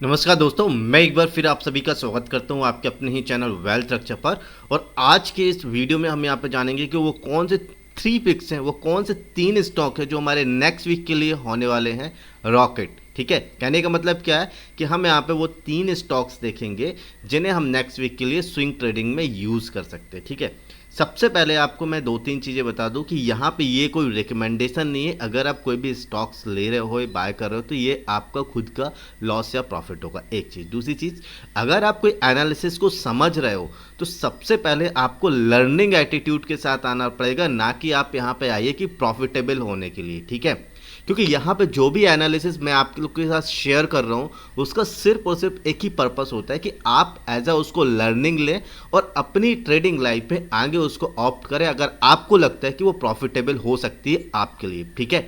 नमस्कार दोस्तों, मैं एक बार फिर आप सभी का स्वागत करता हूं आपके अपने ही चैनल वेल्थ स्ट्रक्चर पर। और आज के इस वीडियो में हम यहां पर जानेंगे कि वो कौन से थ्री पिक्स हैं, वो कौन से तीन स्टॉक हैं जो हमारे नेक्स्ट वीक के लिए होने वाले हैं रॉकेट। ठीक है, कहने का मतलब क्या है कि हम यहाँ पे वो तीन स्टॉक्स देखेंगे जिन्हें हम नेक्स्ट वीक के लिए स्विंग ट्रेडिंग में यूज़ कर सकते हैं। ठीक है, सबसे पहले आपको मैं दो तीन चीज़ें बता दूं कि यहाँ पे ये कोई रिकमेंडेशन नहीं है। अगर आप कोई भी स्टॉक्स ले रहे हो, बाय कर रहे हो, तो ये आपका खुद का लॉस या प्रॉफिट होगा। एक चीज़। दूसरी चीज़, अगर आप कोई एनालिसिस को समझ रहे हो तो सबसे पहले आपको लर्निंग एटीट्यूड के साथ आना पड़ेगा, ना कि आप यहाँ पे आइए कि प्रॉफिटेबल होने के लिए। ठीक है, क्योंकि यहाँ पे जो भी एनालिसिस मैं आप लोग के साथ शेयर कर रहा हूँ उसका सिर्फ और सिर्फ एक ही पर्पस होता है कि आप एज अ उसको लर्निंग लें और अपनी ट्रेडिंग लाइफ में आगे उसको ऑप्ट करें अगर आपको लगता है कि वो प्रॉफिटेबल हो सकती है आपके लिए। ठीक है,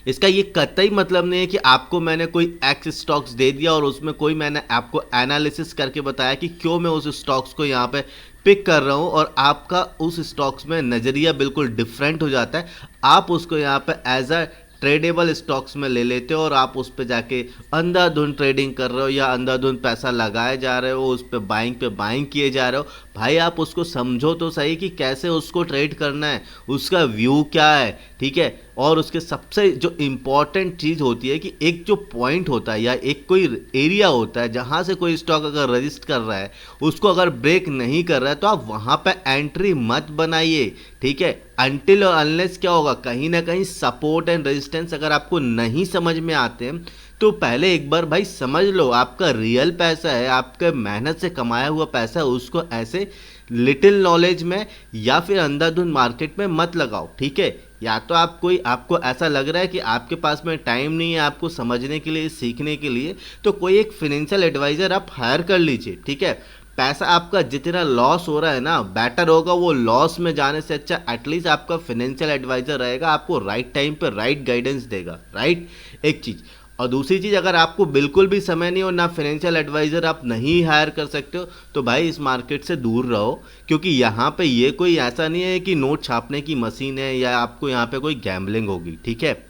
इसका ये कतई मतलब नहीं है कि आपको मैंने कोई एक्स स्टॉक्स दे दिया और उसमें कोई मैंने आपको एनालिसिस करके बताया कि क्यों मैं उस स्टॉक्स को यहाँ पे पिक कर रहा हूँ और आपका उस स्टॉक्स में नज़रिया बिल्कुल डिफरेंट हो जाता है। आप उसको यहाँ पे एज अ ट्रेडेबल स्टॉक्स में ले लेते हो और आप उस पर जाके अंधाधुंध ट्रेडिंग कर रहे हो या अंधाधुंध पैसा लगाए जा रहे हो, उस पर बाइंग किए जा रहे हो। भाई आप उसको समझो तो सही कि कैसे उसको ट्रेड करना है, उसका व्यू क्या है। ठीक है, और उसके सबसे जो इम्पॉर्टेंट चीज़ होती है कि एक जो पॉइंट होता है या एक कोई एरिया होता है जहाँ से कोई स्टॉक अगर रजिस्ट कर रहा है, उसको अगर ब्रेक नहीं कर रहा है तो आप वहाँ पे एंट्री मत बनाइए। ठीक है, अनटिल और अनलेस क्या होगा, कहीं ना कहीं सपोर्ट एंड रेजिस्टेंस अगर आपको नहीं समझ में आते हैं तो पहले एक बार भाई समझ लो, आपका रियल पैसा है, आपके मेहनत से कमाया हुआ पैसा है, उसको ऐसे लिटिल नॉलेज में या फिर अंधाधुंध मार्केट में मत लगाओ। ठीक है, या तो आप कोई आपको ऐसा लग रहा है कि आपके पास में टाइम नहीं है आपको समझने के लिए, सीखने के लिए, तो कोई एक फिनेंशियल एडवाइज़र आप हायर कर लीजिए। ठीक है, पैसा आपका जितना लॉस हो रहा है ना, बेटर होगा वो लॉस में जाने से अच्छा एटलीस्ट आपका फिनेंशियल एडवाइज़र रहेगा, आपको राइट टाइम पर राइट गाइडेंस देगा। राइट, एक चीज़। और दूसरी चीज़, अगर आपको बिल्कुल भी समय नहीं हो, ना फिनेंशियल एडवाइज़र आप नहीं हायर कर सकते हो, तो भाई इस मार्केट से दूर रहो। क्योंकि यहाँ पे ये कोई ऐसा नहीं है कि नोट छापने की मशीन है या आपको यहाँ पे कोई गैम्बलिंग होगी। ठीक है,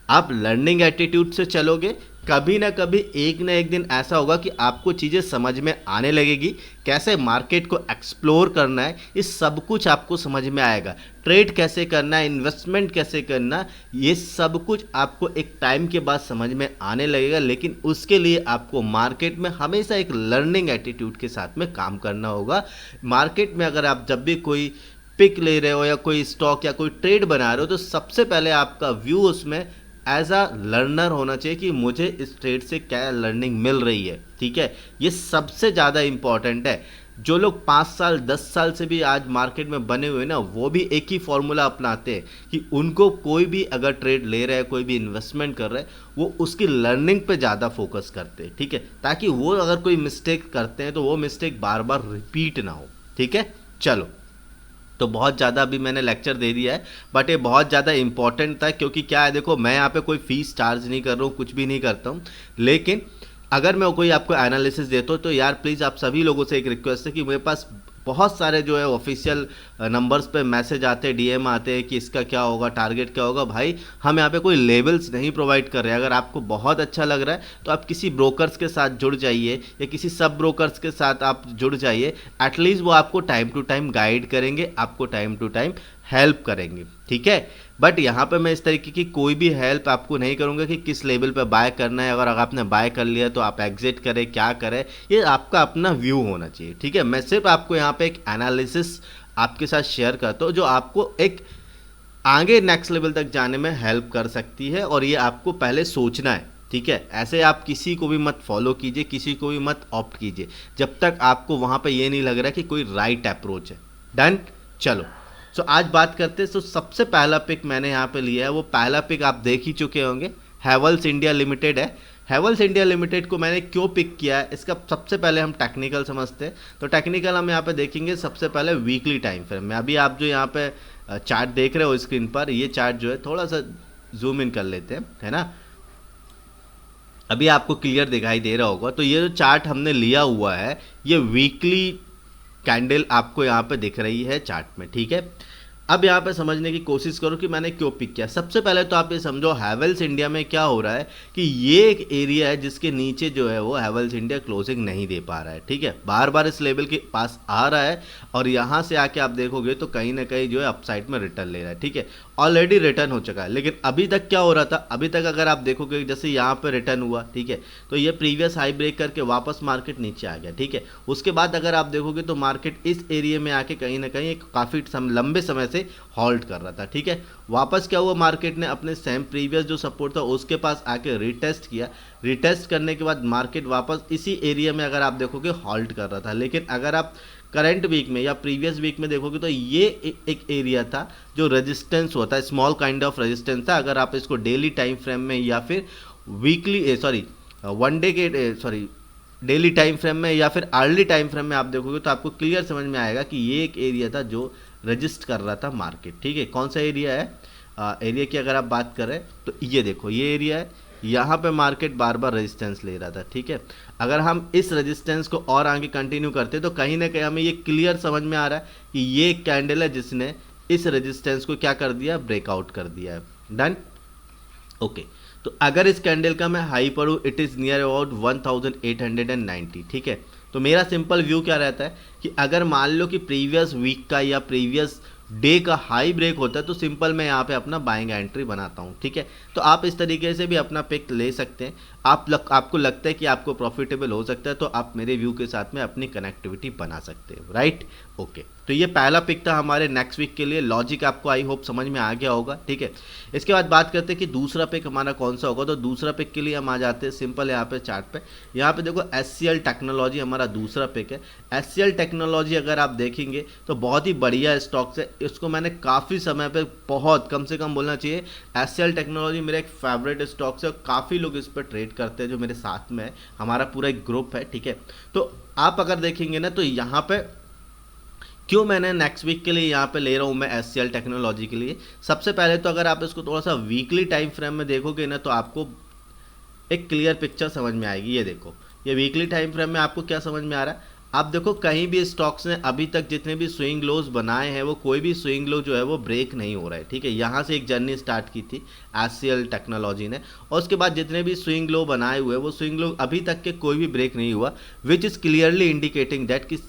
आप लर्निंग एटीट्यूड से चलोगे, कभी ना कभी एक ना एक दिन ऐसा होगा कि आपको चीज़ें समझ में आने लगेगी, कैसे मार्केट को एक्सप्लोर करना है, इस सब कुछ आपको समझ में आएगा। ट्रेड कैसे करना है, इन्वेस्टमेंट कैसे करना, ये सब कुछ आपको एक टाइम के बाद समझ में आने लगेगा। लेकिन उसके लिए आपको मार्केट में हमेशा एक लर्निंग एटीट्यूड के साथ में काम करना होगा। मार्केट में अगर आप जब भी कोई पिक ले रहे हो या कोई स्टॉक या कोई ट्रेड बना रहे हो तो सबसे पहले आपका व्यू उसमें एज अ लर्नर होना चाहिए कि मुझे इस ट्रेड से क्या लर्निंग मिल रही है। ठीक है, ये सबसे ज़्यादा इम्पॉर्टेंट है। जो लोग 5 साल 10 साल से भी आज मार्केट में बने हुए ना, वो भी एक ही फॉर्मूला अपनाते हैं कि उनको कोई भी अगर ट्रेड ले रहा है, कोई भी इन्वेस्टमेंट कर रहा है, वो उसकी लर्निंग पे ज़्यादा फोकस करते हैं। ठीक है, ताकि वो अगर कोई मिस्टेक करते हैं तो वो मिस्टेक बार बार रिपीट ना हो। ठीक है, चलो। तो बहुत ज़्यादा अभी मैंने लेक्चर दे दिया है, बट ये बहुत ज़्यादा इंपॉर्टेंट था। क्योंकि क्या है, देखो मैं यहाँ पे कोई फीस चार्ज नहीं कर रहा हूँ, कुछ भी नहीं करता हूँ, लेकिन अगर मैं कोई आपको एनालिसिस देता हूँ तो यार प्लीज़ आप सभी लोगों से एक रिक्वेस्ट है कि मेरे पास बहुत सारे जो है ऑफिशियल नंबर्स पे मैसेज आते हैं, डीएम आते हैं कि इसका क्या होगा, टारगेट क्या होगा। भाई हम यहाँ पे कोई लेवल्स नहीं प्रोवाइड कर रहे हैं। अगर आपको बहुत अच्छा लग रहा है तो आप किसी ब्रोकर्स के साथ जुड़ जाइए या किसी सब ब्रोकर्स के साथ आप जुड़ जाइए। एटलीस्ट वो आपको टाइम टू टाइम गाइड करेंगे, आपको टाइम टू टाइम हेल्प करेंगे। ठीक है, बट यहाँ पे मैं इस तरीके की कोई भी हेल्प आपको नहीं करूँगा कि किस लेवल पे बाय करना है। अगर आपने बाय कर लिया तो आप एग्जिट करें, क्या करें, ये आपका अपना व्यू होना चाहिए। ठीक है, मैं सिर्फ आपको यहाँ पे एक एनालिसिस आपके साथ शेयर करता हूँ जो आपको एक आगे नेक्स्ट लेवल तक जाने में हेल्प कर सकती है। और ये आपको पहले सोचना है। ठीक है, ऐसे आप किसी को भी मत फॉलो कीजिए, किसी को भी मत ऑप्ट कीजिए जब तक आपको वहाँ पे ये नहीं लग रहा कि कोई राइट अप्रोच है। डन, चलो। सो आज बात करते हैं। सो सबसे पहला पिक मैंने यहाँ पे लिया है, वो पहला पिक आप देख ही चुके होंगे, हैवेल्स इंडिया लिमिटेड है। हैवेल्स इंडिया लिमिटेड को मैंने क्यों पिक किया है, इसका सबसे पहले हम टेक्निकल समझते हैं। तो टेक्निकल हम यहाँ पे देखेंगे सबसे पहले वीकली टाइम फ्रेम में। अभी आप जो यहाँ पे चार्ट देख रहे हो स्क्रीन पर, ये चार्ट जो है थोड़ा सा जूम इन कर लेते हैं, है ना। अभी आपको क्लियर दिखाई दे रहा होगा। तो ये जो चार्ट हमने लिया हुआ है, ये वीकली कैंडल आपको यहाँ पे दिख रही है चार्ट में। ठीक है, अब यहाँ पे समझने की कोशिश करो कि मैंने क्यों पिक किया। सबसे पहले तो आप ये समझो हैवेल्स इंडिया में क्या हो रहा है कि ये एक एरिया है जिसके नीचे जो है वो हैवेल्स इंडिया क्लोजिंग नहीं दे पा रहा है, ठीक है, बार बार इस लेवल के पास आ रहा है और यहाँ से आके आप देखोगे तो कहीं ना कहीं जो है अपसाइड में रिटर्न ले रहा है, ठीक है, ऑलरेडी रिटर्न हो चुका है। लेकिन अभी तक क्या हो रहा था, अभी तक अगर आप देखोगे जैसे यहाँ पे रिटर्न हुआ, ठीक है, तो ये प्रीवियस हाई ब्रेक करके वापस मार्केट नीचे आ गया, ठीक है। उसके बाद अगर आप देखोगे तो मार्केट इस एरिया में आके कहीं ना कहीं एक काफ़ी लंबे समय से हॉल्ट कर रहा था, ठीक है। वापस क्या हुआ, मार्केट ने अपने सेम प्रीवियस जो सपोर्ट था उसके पास आके रिटेस्ट किया। रिटेस्ट करने के बाद मार्केट वापस इसी एरिया में अगर आप देखोगे हॉल्ट कर रहा था। लेकिन अगर आप करंट वीक में या प्रीवियस वीक में देखोगे तो ये एक एरिया था जो रेजिस्टेंस होता है, स्मॉल काइंड ऑफ रेजिस्टेंस था। अगर आप इसको डेली टाइम फ्रेम में या फिर वीकली वन डे के डेली टाइम फ्रेम में या फिर अर्ली टाइम फ्रेम में आप देखोगे तो आपको क्लियर समझ में आएगा कि ये एक एरिया था जो रजिस्ट कर रहा था मार्केट, ठीक है। कौन सा एरिया है, एरिया की अगर आप बात करें तो ये देखो ये एरिया है, यहाँ पे मार्केट बार बार रेजिस्टेंस ले रहा था, ठीक है। अगर हम इस रेजिस्टेंस को और आगे कंटिन्यू करते तो कहीं ना कहीं हमें ये क्लियर समझ में आ रहा है कि ये एक कैंडल है जिसने इस रेजिस्टेंस को क्या कर दिया, ब्रेकआउट कर दिया है। Done, okay. तो अगर इस कैंडल का मैं हाई पढ़ूँ, इट इज़ नियर अबाउट 1890, ठीक है। तो मेरा सिंपल व्यू क्या रहता है कि अगर मान लो कि प्रीवियस वीक का या प्रीवियस डे का हाई ब्रेक होता है तो सिंपल मैं यहाँ पे अपना बाइंग एंट्री बनाता हूँ, ठीक है। तो आप इस तरीके से भी अपना पिक ले सकते हैं। आपको लगता है कि आपको प्रॉफिटेबल हो सकता है तो आप मेरे व्यू के साथ में अपनी कनेक्टिविटी बना सकते हैं, राइट, ओके। तो ये पहला पिक था हमारे नेक्स्ट वीक के लिए। लॉजिक आपको आई होप समझ में आ गया होगा, ठीक है। इसके बाद बात करते हैं कि दूसरा पिक हमारा कौन सा होगा। तो दूसरा पिक के लिए हम आ जाते हैं सिंपल यहाँ पे चार्ट पे। यहाँ पे देखो SCL टेक्नोलॉजी हमारा दूसरा पिक है। SCL टेक्नोलॉजी अगर आप देखेंगे तो बहुत ही बढ़िया स्टॉक्स है। इसको मैंने काफ़ी समय पे, बहुत कम से कम बोलना चाहिए, SCL टेक्नोलॉजी मेरा एक फेवरेट स्टॉक्स है। काफ़ी लोग इस पर ट्रेड करते हैं जो मेरे साथ में है, हमारा पूरा एक ग्रुप है, ठीक है। तो आप अगर देखेंगे ना तो यहाँ पे क्यों मैंने नेक्स्ट वीक के लिए यहाँ पे ले रहा हूँ मैं SCL टेक्नोलॉजी के लिए। सबसे पहले तो अगर आप इसको थोड़ा सा वीकली टाइम फ्रेम में देखोगे ना तो आपको एक क्लियर पिक्चर समझ में आएगी। ये देखो, ये वीकली टाइम फ्रेम में आपको क्या समझ में आ रहा है। आप देखो कहीं भी स्टॉक्स ने अभी तक जितने भी स्विंग लोज बनाए हैं वो कोई भी स्विंग लो जो है वो ब्रेक नहीं हो रहा है, ठीक है। यहाँ से एक जर्नी स्टार्ट की थी SCL टेक्नोलॉजी ने और उसके बाद जितने भी स्विंग लो बनाए हुए वो स्विंग लो अभी तक के कोई भी ब्रेक नहीं हुआ, which is clearly indicating that कि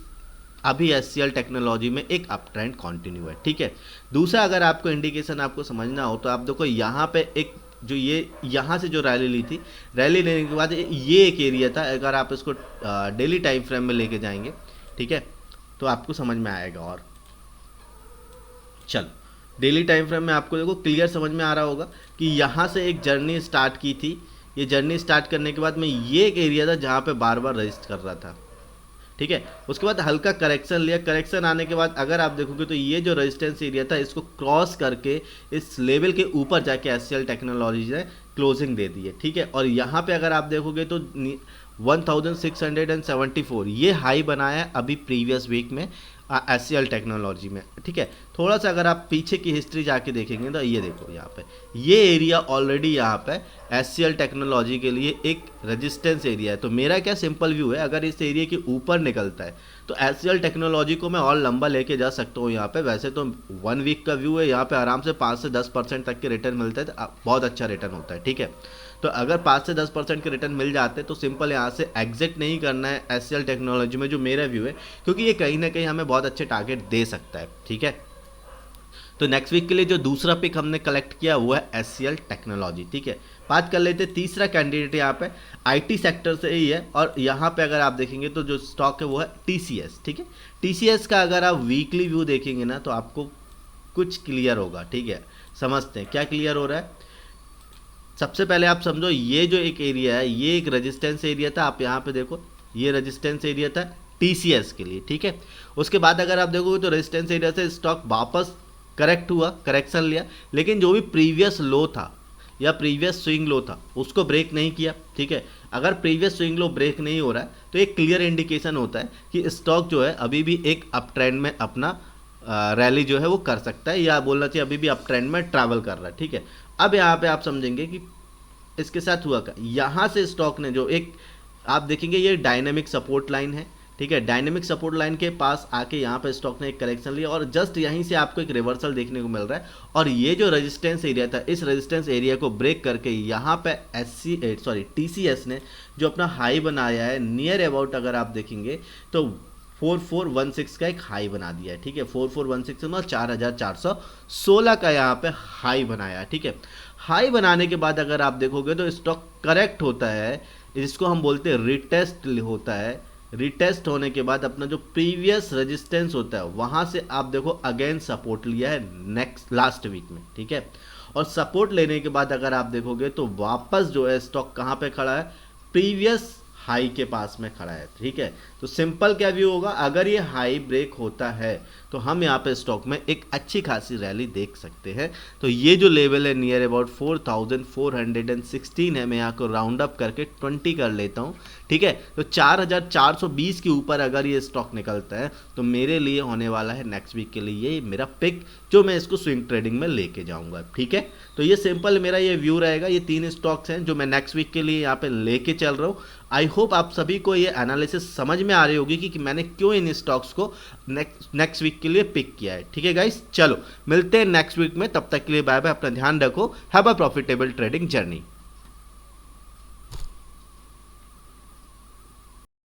अभी SCL टेक्नोलॉजी में एक अप ट्रेंड कॉन्टिन्यू है, ठीक है। दूसरा अगर आपको इंडिकेशन आपको समझना हो तो आप देखो यहाँ पे एक जो ये यहाँ से जो रैली ली थी, रैली लेने के बाद ये एक एरिया था। अगर आप इसको डेली टाइम फ्रेम में लेके जाएंगे, ठीक है, तो आपको समझ में आएगा। और चलो डेली टाइम फ्रेम में आपको देखो क्लियर समझ में आ रहा होगा कि यहाँ से एक जर्नी स्टार्ट की थी। ये जर्नी स्टार्ट करने के बाद में ये एक एरिया था जहाँ पे बार बार रजिस्ट कर रहा था, ठीक है। उसके बाद हल्का करेक्शन लिया। करेक्शन आने के बाद अगर आप देखोगे तो ये जो रेजिस्टेंस एरिया था इसको क्रॉस करके इस लेवल के ऊपर जाके SCL टेक्नोलॉजी ने क्लोजिंग दे दी है, ठीक है। और यहाँ पे अगर आप देखोगे तो 1674 ये हाई बनाया है अभी प्रीवियस वीक में SCL टेक्नोलॉजी में, ठीक है। थोड़ा सा अगर आप पीछे की हिस्ट्री जाके देखेंगे तो ये देखो यहाँ पे ये एरिया ऑलरेडी यहाँ पे SCL टेक्नोलॉजी के लिए एक रेजिस्टेंस एरिया है। तो मेरा क्या सिंपल व्यू है, अगर इस एरिया के ऊपर निकलता है तो SCL टेक्नोलॉजी को मैं और लंबा लेके जा सकता हूँ यहाँ पे। वैसे तो 1 वीक का व्यू है, यहाँ पे आराम से 5 से 10% तक के रिटर्न मिलते हैं, तो बहुत अच्छा रिटर्न होता है, ठीक है। तो अगर 5 से 10% के रिटर्न मिल जाते हैं तो सिंपल यहाँ से एग्जिट नहीं करना है SCL टेक्नोलॉजी में, जो मेरा व्यू है, क्योंकि ये कहीं ना कहीं हमें बहुत अच्छे टारगेट दे सकता है, ठीक है। तो नेक्स्ट वीक के लिए जो दूसरा पिक हमने कलेक्ट किया वो है SCL टेक्नोलॉजी, ठीक है। बात कर लेते हैं तीसरा कैंडिडेट यहाँ पे IT सेक्टर से ही है और यहाँ पे अगर आप देखेंगे तो जो स्टॉक है वो है TCS, ठीक है। TCS का अगर आप वीकली व्यू देखेंगे ना तो आपको कुछ क्लियर होगा, ठीक है। समझते हैं क्या क्लियर हो रहा है। सबसे पहले आप समझो ये जो एक एरिया है ये एक रेजिस्टेंस एरिया था। आप यहाँ पे देखो ये रेजिस्टेंस एरिया था TCS के लिए, ठीक है। उसके बाद अगर आप देखोगे तो रेजिस्टेंस एरिया से स्टॉक वापस करेक्ट हुआ, करेक्शन लिया, लेकिन जो भी प्रीवियस लो था या प्रीवियस स्विंग लो था उसको ब्रेक नहीं किया, ठीक है। अगर प्रीवियस स्विंग लो ब्रेक नहीं हो रहा है तो एक क्लियर इंडिकेशन होता है कि स्टॉक जो है अभी भी एक अप ट्रेंड में अपना रैली जो है वो कर सकता है, या बोलना चाहिए अभी भी अप ट्रेंड में ट्रैवल कर रहा है, ठीक है। अब यहाँ पे आप समझेंगे कि इसके साथ हुआ क्या। यहाँ से स्टॉक ने जो एक आप देखेंगे ये डायनेमिक सपोर्ट लाइन है, ठीक है, डायनेमिक सपोर्ट लाइन के पास आके यहाँ पे स्टॉक ने एक करेक्शन लिया और जस्ट यहीं से आपको एक रिवर्सल देखने को मिल रहा है। और ये जो रेजिस्टेंस एरिया था, इस रेजिस्टेंस एरिया को ब्रेक करके यहाँ पे TCS ने जो अपना हाई बनाया है नियर अबाउट, अगर आप देखेंगे तो 4416 का एक हाई बना दिया है। ठीक है, 4416 मतलब 4416 का यहाँ पे हाई बनाया है। ठीक है, हाई बनाने के बाद अगर आप देखोगे तो स्टॉक करेक्ट होता है, जिसको हम बोलते हैं रिटेस्ट होता है। रिटेस्ट होने के बाद अपना जो प्रीवियस रेजिस्टेंस होता है वहां से आप देखो अगेन सपोर्ट लिया है लास्ट वीक में। ठीक है, और सपोर्ट लेने के बाद अगर आप देखोगे तो वापस जो है स्टॉक कहाँ पे खड़ा है, प्रीवियस हाई के पास में खड़ा है। ठीक है, तो सिंपल क्या व्यू होगा, अगर ये हाई ब्रेक होता है तो हम यहाँ पे स्टॉक में एक अच्छी खासी रैली देख सकते हैं। तो ये जो लेवल है नियर अबाउट 4416 है, मैं यहाँ को राउंड अप करके 20 कर लेता हूँ। ठीक है, तो 4420 के ऊपर अगर ये स्टॉक निकलता है तो मेरे लिए होने वाला है नेक्स्ट वीक के लिए ये मेरा पिक, जो मैं इसको स्विंग ट्रेडिंग में लेके जाऊंगा। ठीक है, तो ये सिंपल मेरा ये व्यू रहेगा। ये 3 स्टॉक्स हैं जो मैं नेक्स्ट वीक के लिए यहाँ पे लेके चल रहा हूँ। आई होप आप सभी को ये एनालिसिस समझ में आ रही होगी कि मैंने क्यों इन स्टॉक्स को नेक्स्ट वीक के लिए पिक किया है। ठीक है गाइस, चलो मिलते हैं नेक्स्ट वीक में, तब तक के लिए बाय बाय, अपना ध्यान रखो, have a profitable trading journey.